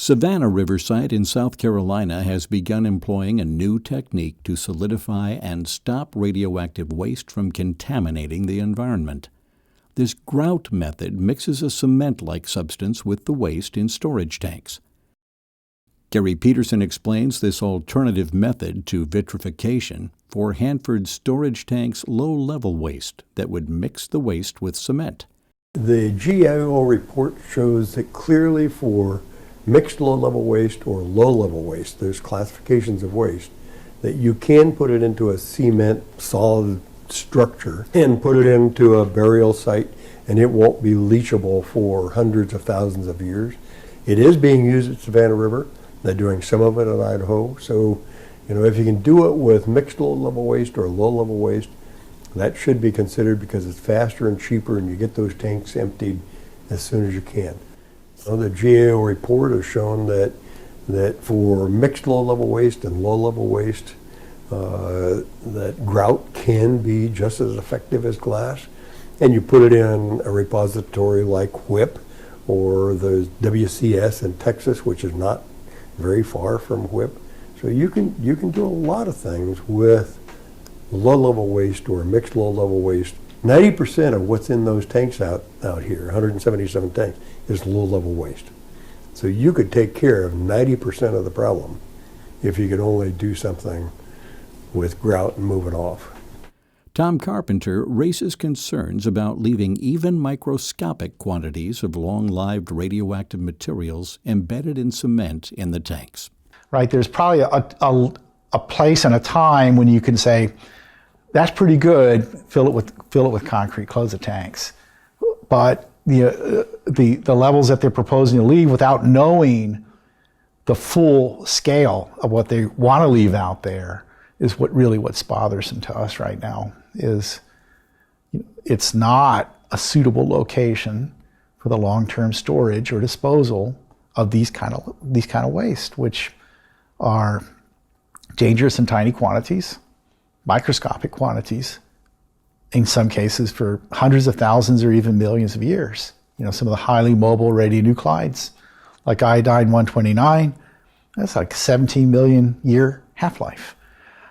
Savannah River Site in South Carolina has begun employing a new technique to solidify and stop radioactive waste from contaminating the environment. This grout method mixes a cement-like substance with the waste in storage tanks. Gary Petersen explains this alternative method to vitrification for Hanford's storage tank's low-level waste that would mix the waste with cement. The GAO report shows that clearly for mixed low-level waste or low-level waste, there's classifications of waste, that you can put it into a cement solid structure and put it into a burial site and it won't be leachable for hundreds of thousands of years. It is being used at Savannah River. They're doing some of it in Idaho. So, if you can do it with mixed low-level waste or low-level waste, that should be considered because it's faster and cheaper and you get those tanks emptied as soon as you can. The GAO report has shown that for mixed low-level waste and low-level waste, that grout can be just as effective as glass. And you put it in a repository like WHIP or the WCS in Texas, which is not very far from WHIP. So you can do a lot of things with low-level waste or mixed low-level waste. 90% of what's in those tanks out here, 177 tanks, is low-level waste. So you could take care of 90% of the problem if you could only do something with grout and move it off. Tom Carpenter raises concerns about leaving even microscopic quantities of long-lived radioactive materials embedded in cement in the tanks. Right, there's probably a place and a time when you can say, that's pretty good, fill it with concrete, close the tanks. But the levels that they're proposing to leave without knowing the full scale of what they want to leave out there is what's bothersome to us right now. Is it's not a suitable location for the long-term storage or disposal of these kind of waste, which are dangerous in tiny quantities, microscopic quantities, in some cases for hundreds of thousands or even millions of years. Some of the highly mobile radionuclides, like iodine-129, that's like 17 million year half-life.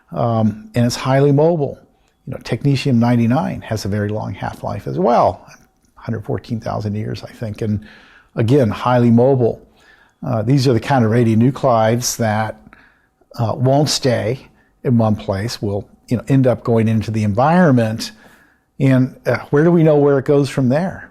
And it's highly mobile. Technetium-99 has a very long half-life as well, 114,000 years, I think, and again, highly mobile. These are the kind of radionuclides that won't stay in one place, will end up going into the environment, and where do we know where it goes from there?